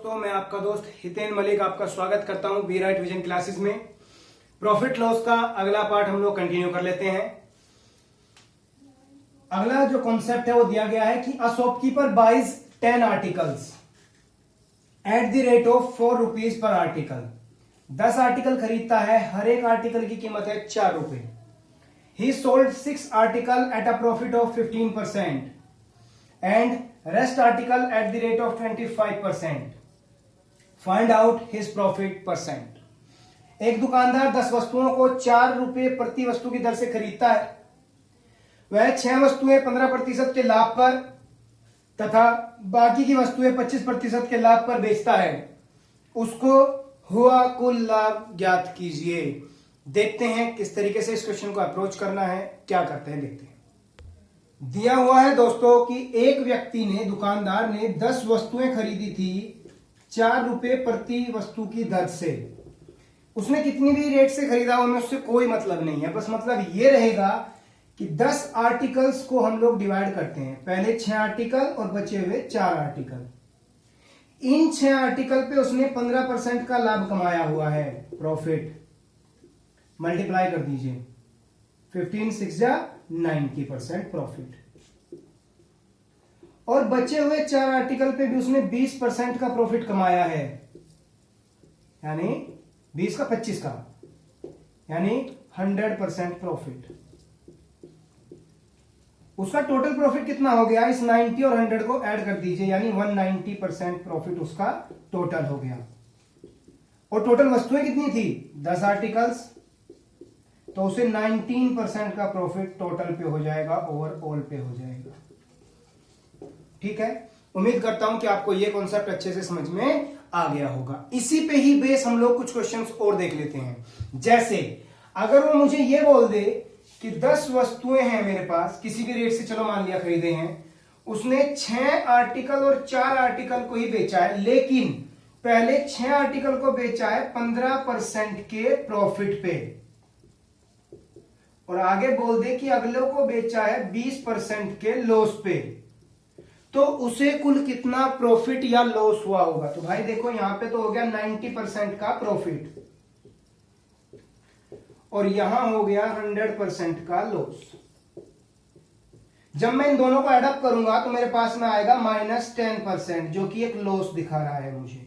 तो मैं आपका दोस्त हितेन मलिक आपका स्वागत करता हूं बी राइट विजन क्लासेस में। प्रॉफिट लॉस का अगला पार्ट हम लोग कंटिन्यू कर लेते हैं। अगला जो कॉन्सेप्ट है वो दिया गया है कि a shopkeeper buys 10 articles at the rate of 4 rupees per article. 10 article खरीदता है, हर एक आर्टिकल की कीमत है 4 रुपए। ही sold 6 article at a profit of 15% and rest article eight the rate of 25%। Find out his profit percent. एक दुकानदार 10 वस्तुओं को 4 रुपए प्रति वस्तु की दर से खरीदता है। वह 6 वस्तुएं 15% के लाभ पर तथा बाकी की वस्तुएं 25% के लाभ पर बेचता है। उसको हुआ कुल लाभ ज्ञात कीजिए। देखते हैं किस तरीके से इस क्वेश्चन को अप्रोच करना है, क्या करते हैं देखते हैं। दिया हुआ है दोस्तों कि एक व्यक्ति ने, दुकानदार ने 10 वस्तुएं खरीदी थी 4 रुपए प्रति वस्तु की दर से। उसने कितनी भी रेट से खरीदा उनमें उससे कोई मतलब नहीं है, बस मतलब ये रहेगा कि 10 आर्टिकल्स को हम लोग डिवाइड करते हैं, पहले 6 आर्टिकल और बचे हुए 4 आर्टिकल। इन 6 आर्टिकल पे उसने 15% का लाभ कमाया हुआ है, प्रॉफिट। मल्टीप्लाई कर दीजिए, 15 6 जा 90% प्रॉफिट। और बचे हुए 4 आर्टिकल पे भी उसने 20% का प्रॉफिट कमाया है, यानी 20 का 25 का, यानी 100% प्रॉफिट। उसका टोटल प्रॉफिट कितना हो गया? इस 90 और 100 को ऐड कर दीजिए, यानी 190% प्रॉफिट उसका टोटल हो गया। और टोटल वस्तुएं कितनी थी? 10 आर्टिकल्स, तो उसे 19% का प्रॉफिट टोटल पे हो जाएगा, ओवरऑल पे हो जाएगा। ठीक है, उम्मीद करता हूं कि आपको यह कॉन्सेप्ट अच्छे से समझ में आ गया होगा। इसी पे ही बेस हम लोग कुछ क्वेश्चंस और देख लेते हैं। जैसे अगर वो मुझे ये बोल दे कि 10 वस्तुएं हैं मेरे पास, किसी भी रेट से चलो मान लिया खरीदे हैं, उसने 6 आर्टिकल और 4 आर्टिकल को ही बेचा है, लेकिन पहले 6 आर्टिकल को बेचा है 15% के प्रॉफिट पे, और आगे बोल दे कि अगले को बेचा है 20% के लॉस पे, तो उसे कुल कितना प्रॉफिट या लॉस हुआ होगा? तो भाई देखो यहां पे तो हो गया 90% का प्रॉफिट और यहां हो गया 100% का लॉस। जब मैं इन दोनों को एडअप करूंगा तो मेरे पास में आएगा -10%, जो कि एक लॉस दिखा रहा है मुझे।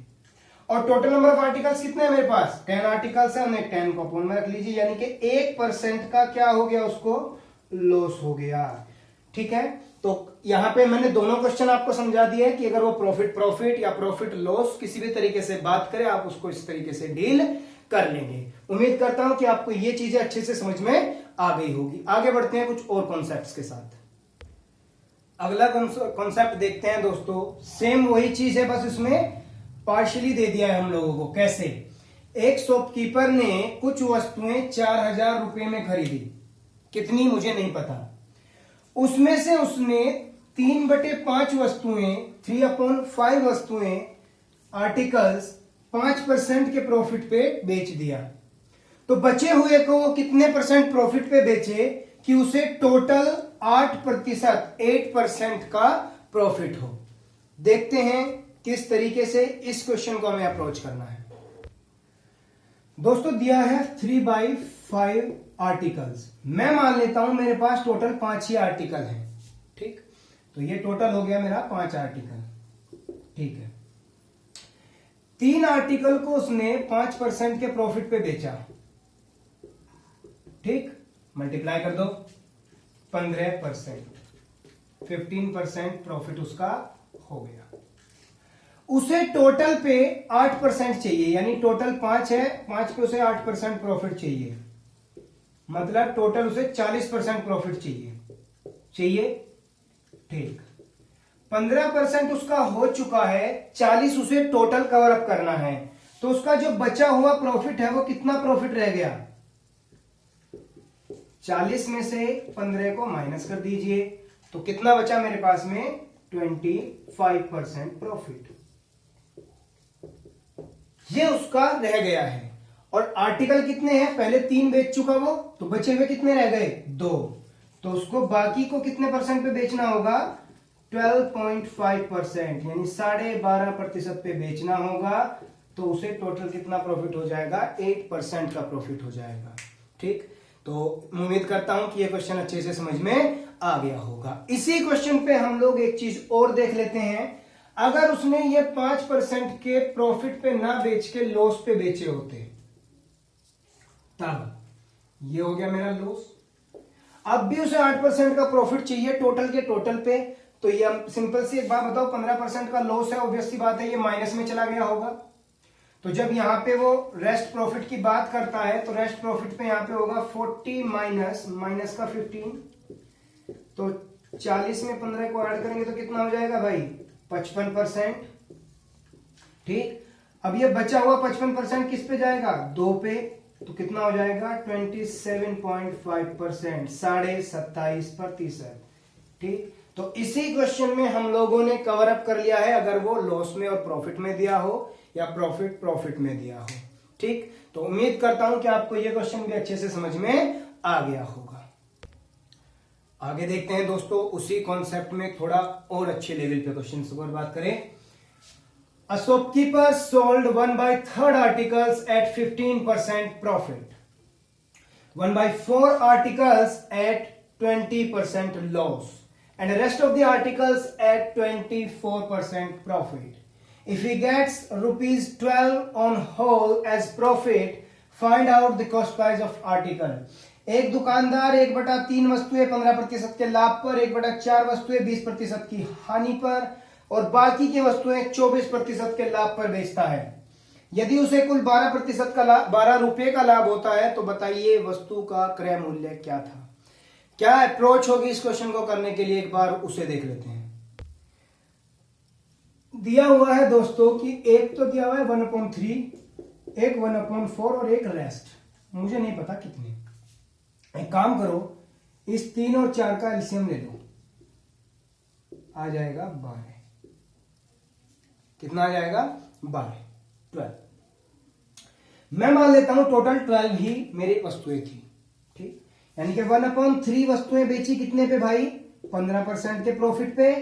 और टोटल नंबर ऑफ आर्टिकल्स कितने हैं मेरे पास? 10 आर्टिकल्स है, उन्हें 10 को अपॉन में रख लीजिए, यानी कि 1% का क्या हो गया? उसको लॉस हो गया। ठीक है, तो यहां पे मैंने दोनों क्वेश्चन आपको समझा दिया है कि अगर वो प्रॉफिट या प्रॉफिट लॉस किसी भी तरीके से बात करे, आप उसको इस तरीके से डील कर लेंगे। उम्मीद करता हूं कि आपको ये चीजें अच्छे से समझ में आ गई होगी। आगे बढ़ते हैं कुछ और कॉन्सेप्ट्स के साथ। अगला कॉन्सेप्ट देखते हैं दोस्तों, सेम वही चीज है, बस इसमें पार्शियली दे दिया है हम लोगों को। कैसे? एक शॉपकीपर ने कुछ वस्तुएं 4000 रुपए में खरीदी, कितनी मुझे नहीं पता। उसमें से उसने 3/5 वस्तुएं, 3/5 वस्तुएं, आर्टिकल्स 5% के प्रॉफिट पे बेच दिया। तो बचे हुए को वो कितने परसेंट प्रॉफिट पे बेचे कि उसे टोटल 8% का प्रॉफिट हो? देखते हैं किस तरीके से इस क्वेश्चन को हमें अप्रोच करना है। दोस्तों दिया है 3/5 आर्टिकल्स। मैं मान लेता हूं मेरे पास टोटल 5 ही आर्टिकल है। ठीक, तो ये टोटल हो गया मेरा 5 आर्टिकल। ठीक है, 3 आर्टिकल को उसने 5% के प्रॉफिट पे बेचा। ठीक, मल्टीप्लाई कर दो, 15%, 15% प्रॉफिट उसका हो गया। उसे टोटल पे 8% चाहिए, यानी टोटल 5 है, 5 पे उसे 8% प्रॉफिट चाहिए, मतलब टोटल उसे 40% प्रॉफिट चाहिए। ठीक, 15% उसका हो चुका है, 40 उसे टोटल कवर अप करना है, तो उसका जो बचा हुआ प्रॉफिट है वो कितना प्रॉफिट रह गया? 40 में से 15 को माइनस कर दीजिए, तो कितना बचा मेरे पास में? 25% प्रॉफिट। ये उसका रह गया है। और आर्टिकल कितने हैं? पहले 3 बेच चुका वो, तो बचे हुए कितने रह गए? 2। तो उसको बाकी को कितने परसेंट पे बेचना होगा? 12.5%, यानी 12.5% पे बेचना होगा, तो उसे टोटल कितना प्रॉफिट हो जाएगा? 8% का प्रॉफिट हो जाएगा। ठीक, तो उम्मीद करता हूं कि ये क्वेश्चन अच्छे से समझ में आ गया होगा। इसी क्वेश्चन पे हम लोग एक चीज और देख लेते हैं। अगर उसने ये 5% के प्रॉफिट पे ना बेच के लॉस पे बेचे होते, तब ये हो गया मेरा लॉस। अब भी उसे 8% का प्रॉफिट चाहिए टोटल के टोटल पे, तो ये सिंपल सी एक बात बताओ, 15% का लॉस है, ऑब्वियस सी बात है ये माइनस में चला गया होगा। तो जब यहां पे वो रेस्ट प्रॉफिट की बात करता है, तो रेस्ट प्रॉफिट पे यहां पे होगा 40 माइनस का 15, तो 40 में 15 को ऐड करेंगे तो कितना हो जाएगा भाई? 55%। ठीक, अब ये बचा हुआ 55% किस पे जाएगा? 2 पे, तो कितना हो जाएगा? 27.5%, 27.5%। ठीक, तो इसी क्वेश्चन में हम लोगों ने कवर अप कर लिया है, अगर वो लॉस में और प्रॉफिट में दिया हो या प्रॉफिट में दिया हो। ठीक, तो उम्मीद करता हूं कि आपको ये क्वेश्चन भी अच्छे से समझ में आ गया होगा। आगे देखते हैं दोस्तों, उसी कॉन्सेप्ट में थोड़ा और अच्छे लेवल पे क्वेश्चन की बात करें। A shopkeeper sold 1/3 articles at 15% profit, 1/4 articles at 20% loss, and the rest of the articles at 24% profit. If he gets rupees 12 on whole as profit, find out the cost price of article. एक दुकानदार 1/3 वस्तुएं 15% के लाभ पर, 1/4 वस्तुएं 20% की हानि पर और बाकी की वस्तुएं 24% के लाभ पर बेचता है। यदि उसे कुल 12% का लाभ, 12 रुपए का लाभ होता है, तो बताइए वस्तु का क्रय मूल्य क्या था? क्या अप्रोच होगी इस क्वेश्चन को करने के लिए, एक बार उसे देख लेते हैं। दिया हुआ है दोस्तों कि एक तो दिया हुआ है 1/3, एक 1/4 और एक रेस्ट, मुझे नहीं पता कितने। एक काम करो, इस 3 और 4 का एलसीएम ले लो, आ जाएगा 12। कितना आ जाएगा? 12। मैं मान लेता हूं टोटल 12 ही मेरी वस्तुएं थी। ठीक, यानी कि 1/3 वस्तुएं बेची कितने पे भाई? 15% के प्रॉफिट पे,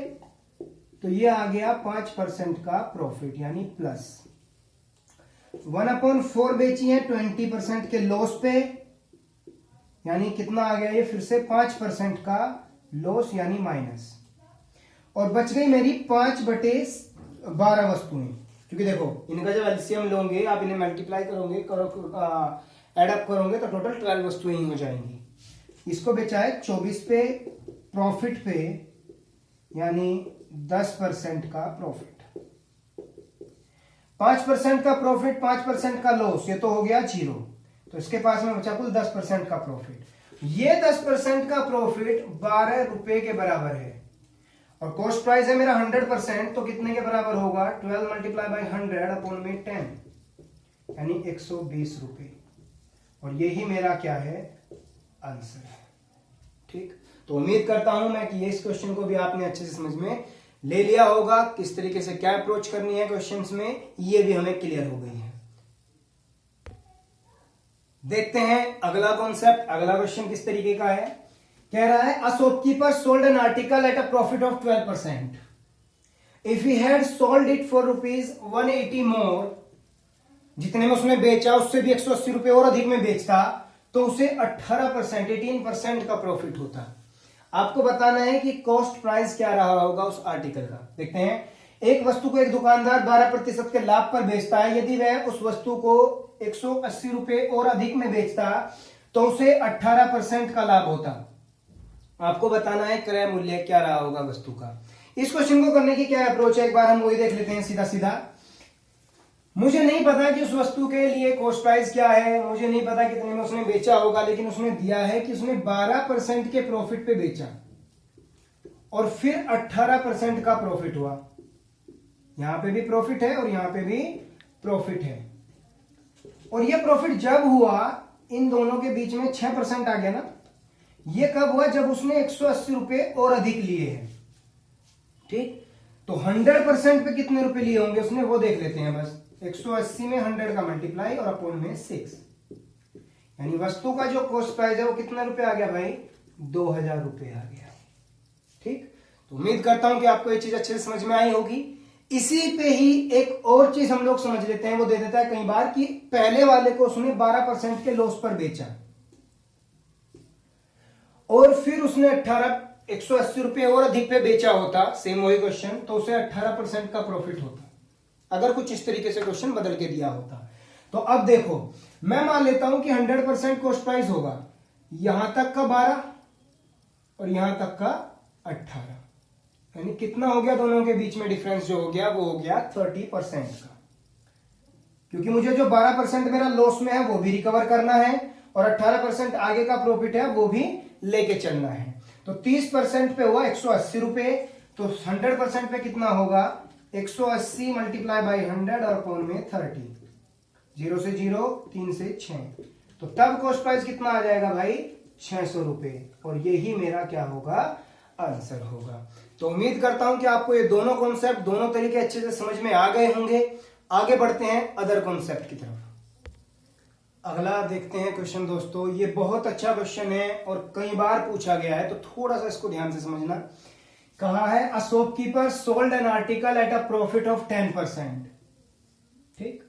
तो ये आ गया 5% का प्रॉफिट यानी प्लस। 1/4 बेची है 20% के लॉस पे, यानी कितना आ गया ये? फिर से 5% का लॉस यानी माइनस। और बच गई मेरी 5/12 वस्तुएं, क्योंकि देखो इनका जब एलसीएम लोगे आप, इन्हें मल्टीप्लाई करोगे, एडअप करोगे तो टोटल 12 वस्तुएं ही हो जाएंगी। इसको बेचा है 24 पे प्रॉफिट पे, यानी 10% का प्रॉफिट। 5% का प्रॉफिट, 5% का लॉस, ये तो हो गया 0, तो इसके पास में बचा कुल 10% का प्रॉफिट। ये 10% का प्रॉफिट 12 रुपए के बराबर है, और कॉस्ट प्राइस है मेरा 100%, तो कितने के बराबर होगा? 12 मल्टीप्लाई बाई 100 अपॉन में 10, यानी 120 रुपए। और यही मेरा क्या है? आंसर है। ठीक, तो उम्मीद करता हूं मैं कि इस क्वेश्चन को भी आपने अच्छे से समझ में ले लिया होगा, किस तरीके से क्या अप्रोच करनी है क्वेश्चंस में, ये भी हमें क्लियर हो गई है। देखते हैं अगला कॉन्सेप्ट, अगला क्वेश्चन किस तरीके का है। कह रहा है, a shopkeeper sold an article at a profit of 12%. If he had sold it for ₹180 मोर, जितने में उसने बेचा उससे भी 180 रुपए और अधिक में बेचता, तो उसे 18% का प्रॉफिट होता। आपको बताना है कि कॉस्ट प्राइस क्या रहा होगा उस आर्टिकल का। देखते हैं, एक वस्तु को एक दुकानदार 12% के लाभ पर बेचता है। यदि वह उस वस्तु को 180 रुपए और अधिक में बेचता तो उसे 18% का लाभ होता। आपको बताना है क्रय मूल्य क्या रहा होगा वस्तु का। इस क्वेश्चन को करने की क्या अप्रोच है, एक बार हम वही देख लेते हैं सीधा सीधा। मुझे नहीं पता कि उस वस्तु के लिए कॉस्ट प्राइस क्या है, मुझे नहीं पता कितने में उसने बेचा होगा, लेकिन उसने दिया है कि उसने 12% के प्रॉफिट पे बेचा और फिर 18% का प्रॉफिट हुआ। यहां पे भी प्रॉफिट है और यहां पे भी प्रॉफिट है, और यह प्रॉफिट जब हुआ इन दोनों के बीच में 6% आ गया ना। यह कब हुआ? जब उसने 180 रुपए और अधिक लिए हैं। ठीक, तो 100% पे कितने रुपए लिए होंगे उसने, वो देख लेते हैं बस। 180 में 100 का मल्टीप्लाई और अपॉन में 6, यानी वस्तु का जो कॉस्ट प्राइस है वो कितना रुपए आ गया भाई? 2000 रुपए आ गया। ठीक, तो उम्मीद करता हूं कि आपको ये चीज अच्छे से समझ में आई होगी। इसी पे ही एक और चीज हम लोग समझ लेते हैं, वो दे देता है कई बार कि पहले वाले को उसने 12% के लॉस पर बेचा और फिर उसने 180 रुपए और अधिक पे बेचा होता, सेम वही क्वेश्चन, तो उसे 18% का प्रॉफिट होता, अगर कुछ इस तरीके से क्वेश्चन बदल के दिया होता। तो अब देखो, मैं मान लेता हूं कि 100% कॉस्ट प्राइस होगा, यहां तक का 12 और यहां तक का 18, यानी कितना हो गया दोनों के बीच में डिफरेंस जो हो गया वो हो गया 30% का, क्योंकि मुझे जो 12% मेरा लॉस में है वो भी रिकवर करना है और 18% आगे का प्रॉफिट है वो भी लेके चलना है। तो 30% पे हुआ 180 रुपए, तो 100% पे कितना होगा 180 मल्टीप्लाई बाई 100 और कौन में 30, 0 से 0, 3 से 6, तो तब कॉस्ट प्राइस कितना आ जाएगा भाई 600 रुपए, और यही मेरा क्या होगा आंसर होगा। तो उम्मीद करता हूं कि आपको ये दोनों कॉन्सेप्ट, दोनों तरीके अच्छे से समझ में आ गए होंगे। आगे बढ़ते हैं अदर कॉन्सेप्ट की तरफ। अगला देखते हैं क्वेश्चन दोस्तों, ये बहुत अच्छा क्वेश्चन है और कई बार पूछा गया है, तो थोड़ा सा इसको ध्यान से समझना। कहा है a shopkeeper sold an article at a profit of 10%, ठीक,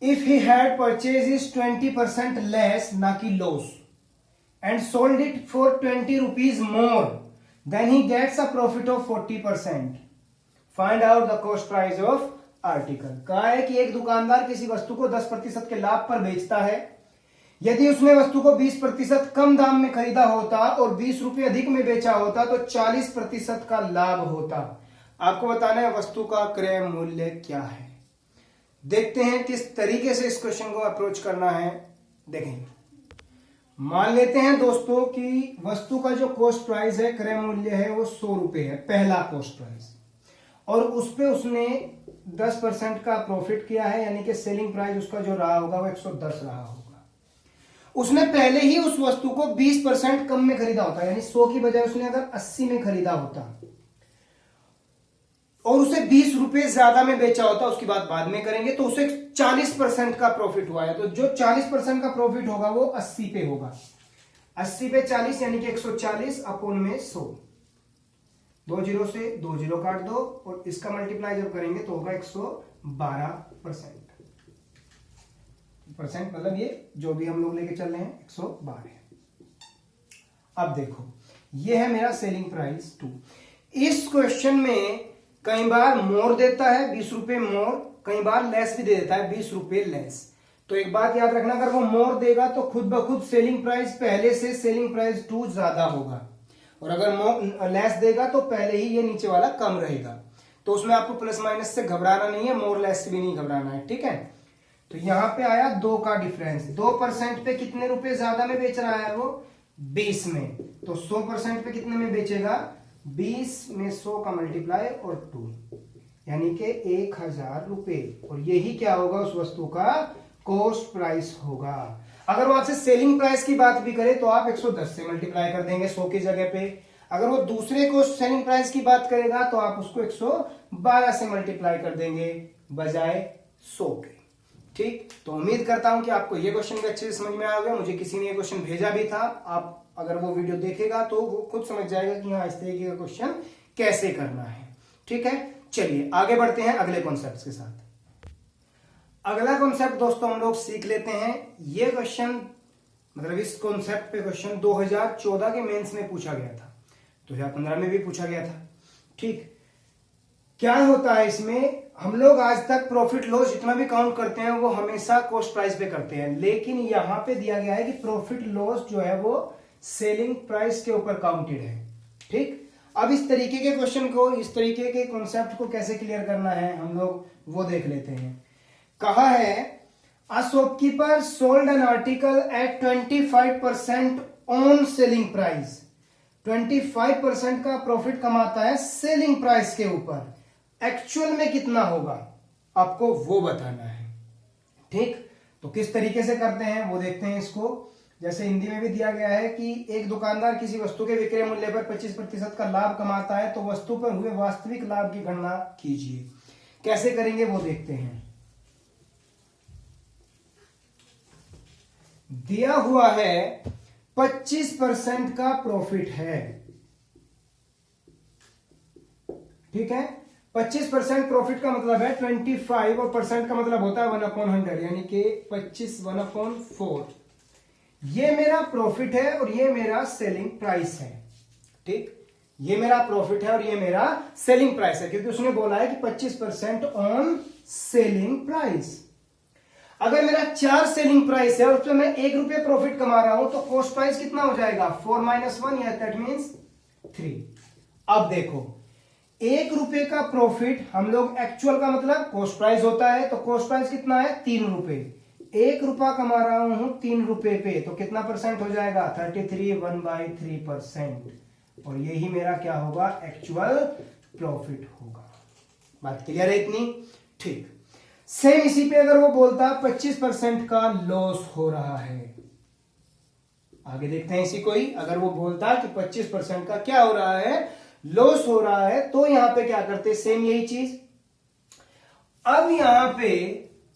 if he had purchase 20% less, ना कि loss, and sold it for 20 rupees more, then he gets a profit of 40%. Find out the cost price of article. कहा है कि एक दुकानदार किसी वस्तु को 10% के लाभ पर बेचता है। यदि उसने वस्तु को 20% कम दाम में खरीदा होता और 20 रुपए अधिक में बेचा होता तो 40% का लाभ होता। आपको बताना है वस्तु का क्रय मूल्य क्या है। देखते हैं किस तरीके से इस क्वेश्चन को अप्रोच करना है। देखें, मान लेते हैं दोस्तों कि वस्तु का जो कॉस्ट प्राइस है, क्रय मूल्य है, वो 100 रुपए है, पहला कॉस्ट प्राइस, और उस पे उसने 10% का प्रॉफिट किया है, यानी कि सेलिंग प्राइस उसका जो रहा होगा वो 110 रहा होगा। उसने पहले ही उस वस्तु को 20% कम में खरीदा होता, यानी 100 की बजाय उसने अगर 80 में खरीदा होता और उसे 20 रुपए ज्यादा में बेचा होता, उसकी बात बाद में करेंगे, तो उसे 40% का प्रॉफिट हुआ है। तो जो 40% का प्रॉफिट होगा वो 80 पे होगा, 80 पे 40 यानी कि 140 अपॉन में 100, 2 जीरो से 2 जीरो काट दो और इसका मल्टीप्लाई जब करेंगे तो होगा 112%, मतलब ये जो भी हम लोग लेके चल रहे हैं 112। अब देखो, ये है मेरा सेलिंग प्राइस 2। इस क्वेश्चन में कई बार मोर देता है 20 रुपए मोर, कई बार लेस भी दे देता है 20 रुपए लेस। तो एक बात याद रखना, अगर वो मोर देगा तो खुद ब खुद सेलिंग प्राइस पहले से सेलिंग प्राइस 2 ज्यादा होगा, और अगर लेस देगा तो पहले ही ये नीचे वाला कम रहेगा। तो उसमें आपको प्लस माइनस से घबराना नहीं है, मोर लेस से भी नहीं घबराना है, ठीक है। तो यहां पे आया 2 का डिफरेंस, 2% पे कितने रुपए ज्यादा में बेच रहा है वो 20 में, तो 100% पे कितने में बेचेगा 20 में 100 का मल्टीप्लाई और 2, यानी कि 1000 रुपए, और यही क्या होगा उस वस्तु का कॉस्ट प्राइस होगा। अगर वो आपसे सेलिंग प्राइस की बात भी करे तो आप 110 से मल्टीप्लाई कर देंगे 100 की जगह पे। अगर वो दूसरे को सेलिंग प्राइस की बात करेगा तो आप उसको 112 से मल्टीप्लाई कर देंगे बजाय 100 के, ठीक। तो उम्मीद करता हूं कि आपको ये क्वेश्चन भी अच्छे से समझ में आ गया। मुझे किसी ने ये क्वेश्चन भेजा भी था, आप अगर वो वीडियो देखेगा तो वो खुद समझ जाएगा कि हाँ इस तरीके का क्वेश्चन कैसे करना है, ठीक है। चलिए आगे बढ़ते हैं अगले कॉन्सेप्ट के साथ। अगला कॉन्सेप्ट दोस्तों हम लोग सीख लेते हैं। ये क्वेश्चन मतलब इस कॉन्सेप्ट पे क्वेश्चन 2014 के मेंस में पूछा गया था, 2015 में भी पूछा गया था, ठीक। क्या होता है इसमें, हम लोग आज तक प्रॉफिट लॉस जितना भी काउंट करते हैं वो हमेशा कॉस्ट प्राइस पे करते हैं, लेकिन यहां पे दिया गया है कि प्रॉफिट लॉस जो है वो सेलिंग प्राइस के ऊपर काउंटेड है, ठीक। अब इस तरीके के क्वेश्चन को, इस तरीके के कॉन्सेप्ट को कैसे क्लियर करना है हम लोग वो देख लेते हैं। कहा है a shopkeeper sold an article at 25% on selling price, 25% का प्रॉफिट कमाता है सेलिंग प्राइस के ऊपर, एक्चुअल में कितना होगा आपको वो बताना है, ठीक। तो किस तरीके से करते हैं वो देखते हैं इसको। जैसे हिंदी में भी दिया गया है कि एक दुकानदार किसी वस्तु के विक्रय मूल्य पर 25% का लाभ कमाता है तो वस्तु पर हुए वास्तविक लाभ की गणना कीजिए। कैसे करेंगे वो देखते हैं। दिया हुआ है 25% का प्रॉफिट है, ठीक है। 25% प्रॉफिट का मतलब है 25 और परसेंट का मतलब होता है 1/100, यानी कि 25 1/4। ये मेरा प्रॉफिट है और ये मेरा सेलिंग प्राइस है। ठीक, ये मेरा प्रॉफिट है और ये मेरा सेलिंग प्राइस है, क्योंकि उसने बोला है कि 25% ऑन सेलिंग प्राइस। अगर मेरा 4 सेलिंग प्राइस है और उसमें मैं 1 रुपये प्रॉफिट कमा रहा हूं तो कॉस्ट प्राइस कितना हो जाएगा? 4 - 1, या दैट मीन्स 3। अब देखो, 1 रुपये का प्रॉफिट हम लोग एक्चुअल का मतलब कॉस्ट प्राइस होता है, तो कॉस्ट प्राइस कितना है? 3 रुपये। 1 रुपया कमा रहा हूं 3 रुपये पे, तो कितना परसेंट हो जाएगा? 33, 1/3%। और यही मेरा क्या होगा? एक्चुअल प्रॉफिट होगा। बात क्लियर है इतनी? ठीक। सेम इसी पे अगर वो बोलता 25% का लॉस हो रहा है, आगे देखते हैं इसी कोई। अगर वो बोलता कि 25% का क्या हो रहा है? लॉस हो रहा है, तो यहां पे क्या करते? सेम यही चीज। अब यहां पे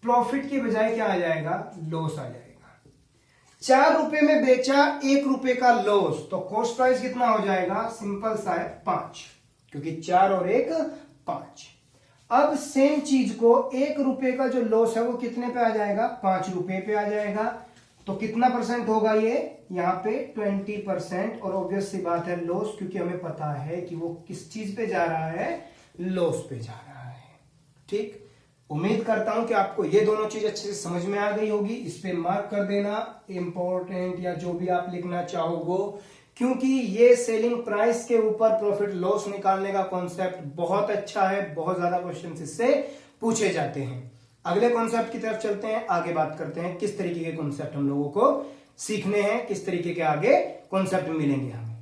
प्रॉफिट की बजाय क्या आ जाएगा? लॉस आ जाएगा। 4 रुपए में बेचा, 1 रुपए का लॉस, तो कॉस्ट प्राइस कितना हो जाएगा? सिंपल सा है 5, क्योंकि 4 और 1 5। अब सेम चीज को 1 रुपए का जो लॉस है वो कितने पे आ जाएगा? 5 रुपए पे आ जाएगा। तो कितना परसेंट होगा ये? यहां पे 20%। और ऑब्वियस सी बात है लॉस, क्योंकि हमें पता है कि वो किस चीज पे जा रहा है? लॉस पे जा रहा है। ठीक, उम्मीद करता हूं कि आपको ये दोनों चीज अच्छे से समझ में आ गई होगी। इस पे मार्क कर देना इंपॉर्टेंट, या जो भी आप लिखना चाहो वो, क्योंकि ये सेलिंग प्राइस के ऊपर प्रॉफिट लॉस निकालने का कॉन्सेप्ट बहुत अच्छा है। बहुत ज्यादा क्वेश्चन इससे पूछे जाते हैं। अगले कॉन्सेप्ट की तरफ चलते हैं, आगे बात करते हैं किस तरीके के कॉन्सेप्ट हम लोगों को सीखने हैं, किस तरीके के आगे कॉन्सेप्ट मिलेंगे हमें।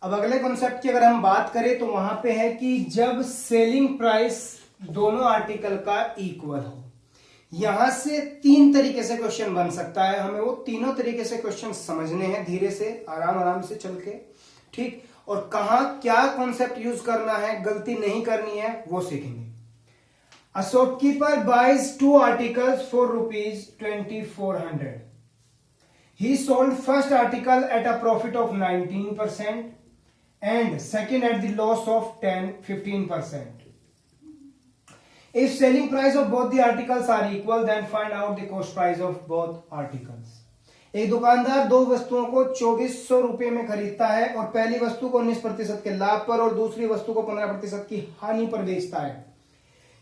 अब अगले कॉन्सेप्ट की अगर हम बात करें तो वहां पे है कि जब सेलिंग प्राइस दोनों आर्टिकल का इक्वल हो। यहां से 3 तरीके से क्वेश्चन बन सकता है, हमें वो तीनों तरीके से क्वेश्चन समझने हैं, धीरे से आराम आराम से चल के। ठीक, और कहां क्या कॉन्सेप्ट यूज करना है, गलती नहीं करनी है, वो सीखेंगे। A shopkeeper buys 2 articles for ₹2400. He sold first article at a profit of 19% and second at the loss of 15%. If selling price of both the articles are equal, then find out the cost price of both articles. एक दुकानदार 2 वस्तुओं को 2400 रुपए में खरीदता है और पहली वस्तु को 19% के लाभ पर और दूसरी वस्तु को 15% की हानि पर बेचता है।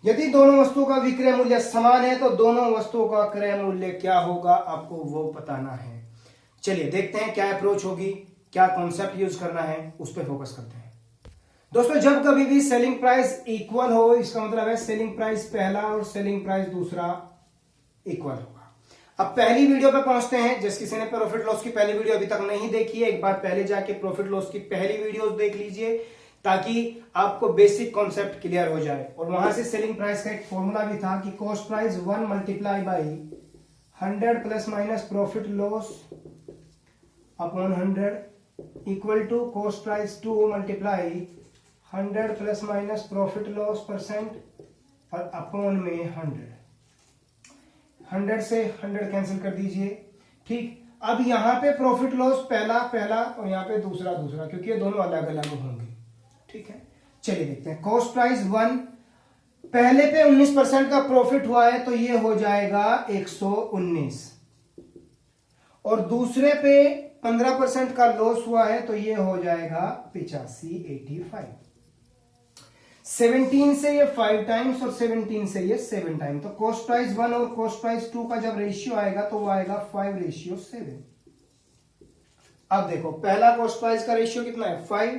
यदि दोनों वस्तुओं का विक्रय मूल्य समान है तो दोनों वस्तुओं का क्रय मूल्य क्या होगा, आपको वो बताना है। चलिए देखते हैं क्या अप्रोच होगी, क्या कॉन्सेप्ट यूज करना है, उस पर फोकस करते हैं। दोस्तों, जब कभी भी सेलिंग प्राइस इक्वल हो, इसका मतलब है सेलिंग प्राइस पहला और सेलिंग प्राइस दूसरा इक्वल होगा। अब पहली वीडियो पे पहुंचते हैं। जिस किसी ने प्रॉफिट लॉस की पहली वीडियो अभी तक नहीं देखी है, एक बार पहले जाके प्रॉफिट लॉस की पहली वीडियो देख लीजिए, ताकि आपको बेसिक कॉन्सेप्ट क्लियर हो जाए। और वहां से सेलिंग प्राइस का एक फॉर्मूला भी था कि cost price 1 multiply by 100 plus minus profit loss upon 100 equal to cost price 2 multiply 100 plus minus profit loss percent और अपॉन में 100 से 100 कैंसिल कर दीजिए। ठीक, अब यहां पे प्रॉफिट लॉस पहला पहला और यहां पे दूसरा दूसरा, क्योंकि ये दोनों अलग अलग होंगे। ठीक है, चलिए देखते हैं। कॉस्ट प्राइस 1, पहले पे 19% का प्रॉफिट हुआ है तो ये हो जाएगा 119, और दूसरे पे 15% का लॉस हुआ है तो ये हो जाएगा 85। 17 से ये 5 टाइम्स और 17 से ये 7 टाइम्स, तो कॉस्ट प्राइस 1 और कॉस्ट प्राइस 2 का जब रेशियो आएगा तो वो आएगा 5:7। अब देखो, पहला कॉस्ट प्राइस का रेशियो कितना है? 5,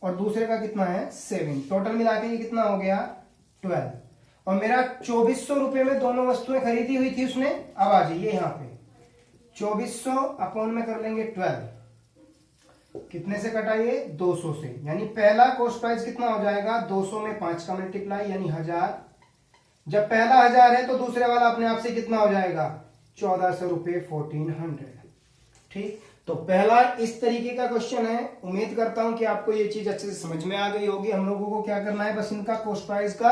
और दूसरे का कितना है? 7। टोटल मिला के ये कितना हो गया? 12। और मेरा 2400 रुपए में दोनों वस्तुएं खरीदी हुई थी उसने। अब आ जाइए यहां पे, 2400 अपॉन में कर लेंगे 12, कितने से कटाइए? 200 से। यानी पहला कॉस्ट प्राइस कितना हो जाएगा? 200 में 5 का मल्टीप्लाई यानी 1000। जब पहला 1000 है तो दूसरे वाला अपने आप से कितना हो जाएगा? 1400 रुपए, 1400। ठीक, तो पहला इस तरीके का क्वेश्चन है। उम्मीद करता हूं कि आपको ये चीज अच्छे से समझ में आ गई होगी। हम लोगों को क्या करना है? बस इनका कॉस्ट प्राइस का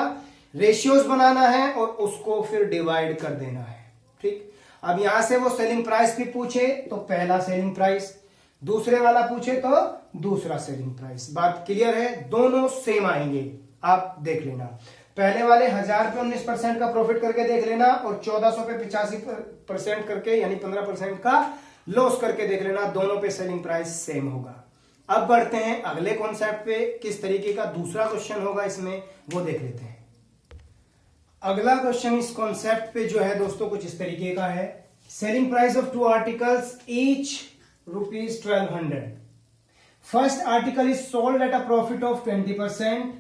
रेशियोज बनाना है और उसको फिर डिवाइड कर देना है। ठीक, अब यहां से वो सेलिंग प्राइस भी पूछे तो पहला सेलिंग प्राइस, दूसरे वाला पूछे तो दूसरा सेलिंग प्राइस। बात क्लियर है, दोनों सेम आएंगे, आप देख लेना। पहले वाले 1000 पे 19% का प्रॉफिट करके देख लेना और 1400 पे 85% करके यानी 15% का लॉस करके देख लेना, दोनों पे सेलिंग प्राइस सेम होगा। अब बढ़ते हैं अगले कॉन्सेप्ट पे, किस तरीके का दूसरा क्वेश्चन होगा इसमें वो देख लेते हैं। अगला क्वेश्चन इस कॉन्सेप्ट पे जो है दोस्तों कुछ इस तरीके का है। Selling price of 2 articles each ₹1200। First article is sold at a profit of 20%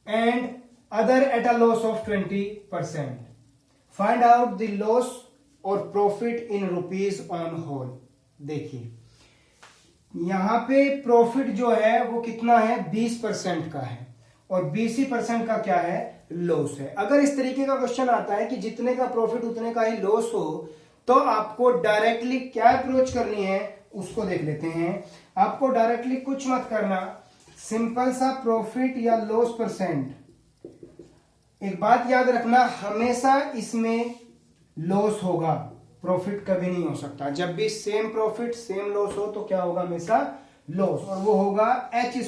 and other at a loss of 20%. Find out the loss और profit in rupees on whole. देखिए यहां पे प्रॉफिट जो है वो कितना है, 20% का है और 20% का क्या है, लॉस है। अगर इस तरीके का क्वेश्चन आता है कि जितने का प्रॉफिट उतने का ही लॉस हो, तो आपको डायरेक्टली क्या अप्रोच करनी है उसको देख लेते हैं। आपको डायरेक्टली कुछ मत करना, सिंपल सा प्रॉफिट या लॉस परसेंट। एक बात याद रखना, हमेशा इसमें लॉस होगा, प्रॉफिट कभी नहीं हो सकता। जब भी सेम प्रॉफिट सेम लॉस हो तो क्या होगा, हमेशा लॉस, और वो होगा h²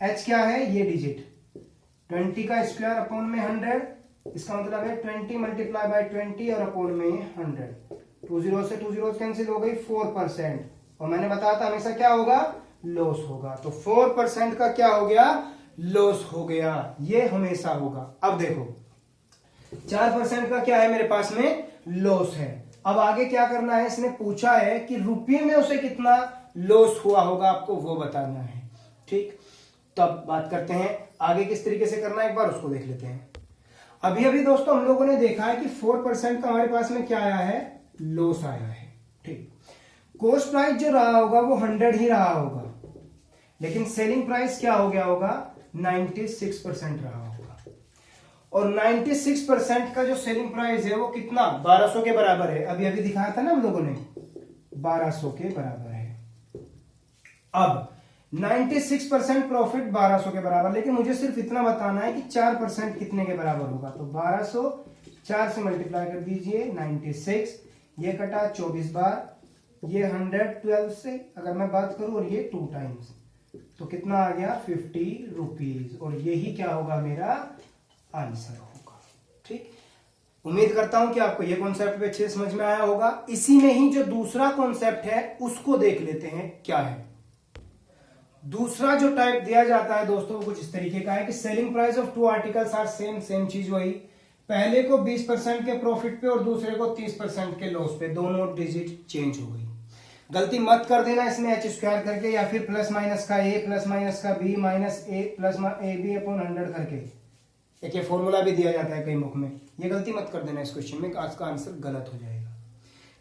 h क्या है, ये डिजिट 20 का स्क्वायर अपॉन में 100, इसका मतलब है 20 मल्टीप्लाई बाय 20 और अपॉन में 100। 2 जीरो से 2 जीरो कैंसिल हो गई, 4%, और मैंने बताया था हमेशा क्या होगा, लॉस होगा। तो 4% का क्या हो गया, लॉस हो गया, ये हमेशा होगा। अब देखो 4% का क्या है मेरे पास में, लॉस है। अब आगे क्या करना है, इसने पूछा है कि रुपये में उसे कितना लॉस हुआ होगा, आपको वो बताना है। ठीक, तो अब बात करते हैं आगे किस तरीके से करना है, एक बार उसको देख लेते हैं। अभी अभी दोस्तों हम लोगों ने देखा है कि 4% का हमारे पास में क्या आया है, लॉस आया है। ठीक, कॉस्ट प्राइस जो रहा होगा वो 100 ही रहा होगा, लेकिन सेलिंग प्राइस क्या हो गया होगा, 96% रहा होगा। और 96% का जो सेलिंग प्राइस है वो कितना, 1200 के बराबर है। अभी अभी दिखाया था ना हम लोगों ने, 1200 के बराबर है। अब 96% प्रॉफिट 1200 के बराबर, लेकिन मुझे सिर्फ इतना बताना है कि 4% कितने के बराबर होगा। तो 1200 4 से मल्टीप्लाई कर दीजिए, 96, ये कटा 24 बार, ये 112 से अगर मैं बात करूं और ये 2 टाइम्स, तो कितना आ गया, 50 रुपीज, और यही क्या होगा, मेरा आंसर होगा। ठीक, उम्मीद करता हूं कि आपको ये कॉन्सेप्ट अच्छे से समझ में आया होगा। इसी में ही जो दूसरा कॉन्सेप्ट है उसको देख लेते हैं क्या है। दूसरा जो टाइप दिया जाता है दोस्तों वो कुछ इस तरीके का है कि selling price of 2 articles are same चीज वही, पहले को 20% के प्रॉफिट पे और दूसरे को 30% के लॉस पे, दोनों डिजिट चेंज हो गई। गलती मत कर देना इसमें h² करके या फिर प्लस माइनस का a प्लस माइनस का b minus a plus ab upon 100 करके, एक ये फॉर्मूला भी दिया जाता है कई बुक में, ये गलती मत कर देना इस क्वेश्चन में, आज का आंसर गलत हो जाएगा।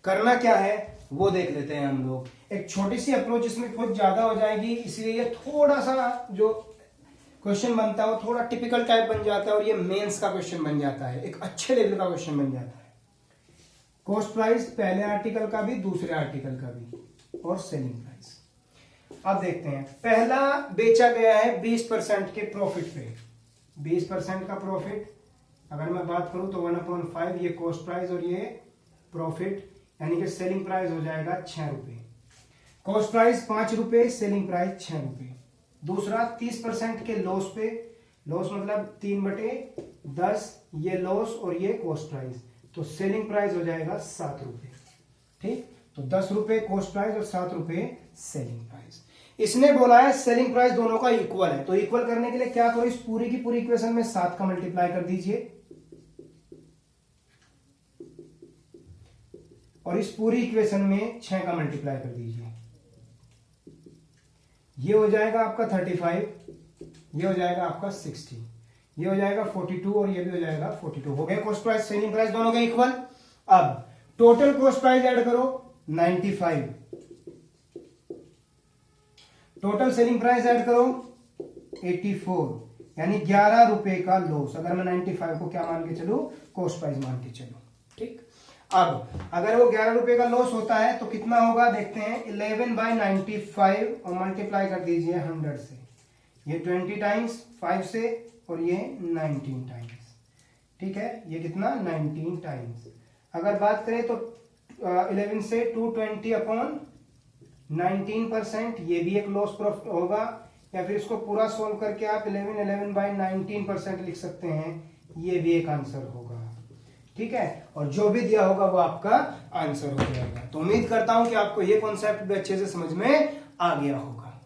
करना क्या है वो देख लेते हैं हम लोग। एक छोटी सी अप्रोच इसमें बहुत ज्यादा हो जाएगी, इसलिए ये थोड़ा सा जो क्वेश्चन बनता है वो थोड़ा टिपिकल टाइप बन जाता है और ये मेंस का क्वेश्चन बन जाता है, एक अच्छे लेवल का क्वेश्चन बन जाता है। कॉस्ट प्राइस पहले आर्टिकल का भी दूसरे आर्टिकल का भी, और सेलिंग प्राइस। अब देखते हैं, पहला बेचा गया है 20% के प्रॉफिट पे, 20% का प्रॉफिट अगर मैं बात करूं तो 1/5 ये कॉस्ट प्राइस और ये प्रॉफिट, यानी कि सेलिंग प्राइस हो जाएगा 6 रुपए। कॉस्ट प्राइस 5 रुपए, सेलिंग प्राइस 6 रुपए। दूसरा 30% के लॉस पे, लॉस मतलब 3/10, ये लॉस और ये कॉस्ट प्राइस, तो सेलिंग प्राइस हो जाएगा 7 रुपए। ठीक, तो 10 रुपए कॉस्ट प्राइस और 7 रुपए सेलिंग प्राइस। इसने बोला है सेलिंग प्राइस दोनों का इक्वल है, तो इक्वल करने के लिए क्या करो, इस पूरी की पूरी इक्वेशन में 7 का मल्टीप्लाई कर दीजिए और इस पूरी इक्वेशन में 6 का मल्टीप्लाई कर दीजिए। ये हो जाएगा आपका 35, ये हो जाएगा आपका 60, ये हो जाएगा 42 और ये भी हो जाएगा 42। हो गया कॉस्ट प्राइस सेलिंग प्राइस दोनों के इक्वल। अब टोटल कॉस्ट प्राइस ऐड करो 95, टोटल सेलिंग प्राइस ऐड करो 84, यानी 11 रुपए का लॉस। अगर मैं 95 को क्या मान के चलूं, कॉस्ट प्राइस मान के चलूं। ठीक, अब अगर वो 11 रुपए का लॉस होता है तो कितना होगा देखते हैं, 11/95 और मल्टीप्लाई कर दीजिए 100 से, ये 20 टाइम्स 5 से और ये 19 टाइम्स। ठीक है, ये कितना 19 टाइम्स। अगर बात करें तो 11 से 220 अपॉन 19%, ये भी एक लॉस प्रॉफिट होगा, या फिर इसको पूरा सोल्व करके आप 11 बाई 19% लिख सकते हैं, ये भी एक आंसर होगा। ठीक है, और जो भी दिया होगा वो आपका आंसर हो जाएगा। तो उम्मीद करता हूं कि आपको ये कॉन्सेप्ट भी अच्छे से समझ में आ गया होगा।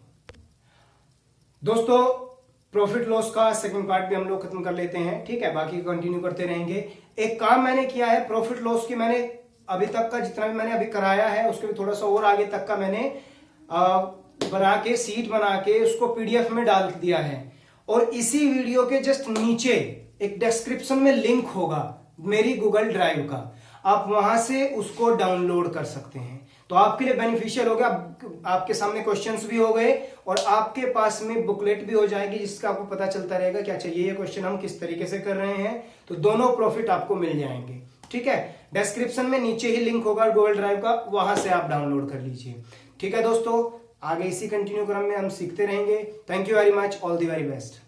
दोस्तों, प्रॉफिट लॉस का सेकंड पार्ट भी हम लोग खत्म कर लेते हैं। ठीक है, बाकी कंटिन्यू करते रहेंगे। एक काम मैंने किया है, प्रॉफिट लॉस की मैंने अभी तक का जितना भी मैंने अभी कराया है उसके भी थोड़ा सा और आगे तक का मैंने बना के सीट बना के उसको पीडीएफ में डाल दिया है। और इसी वीडियो के जस्ट नीचे एक डिस्क्रिप्शन में लिंक होगा मेरी गूगल ड्राइव का, आप वहां से उसको डाउनलोड कर सकते हैं। तो आपके लिए बेनिफिशियल होगा, आपके सामने क्वेश्चंस भी हो गए और आपके पास में बुकलेट भी हो जाएगी जिसका आपको पता चलता रहेगा कि अच्छा ये क्वेश्चन हम किस तरीके से कर रहे हैं। तो दोनों प्रॉफिट आपको मिल जाएंगे। ठीक है, डिस्क्रिप्शन में नीचे ही लिंक होगा गूगल ड्राइव का, वहां से आप डाउनलोड कर लीजिए। ठीक है दोस्तों, आगे इसी कंटिन्यू क्रम में हम सीखते रहेंगे। Thank you very much, all the very best.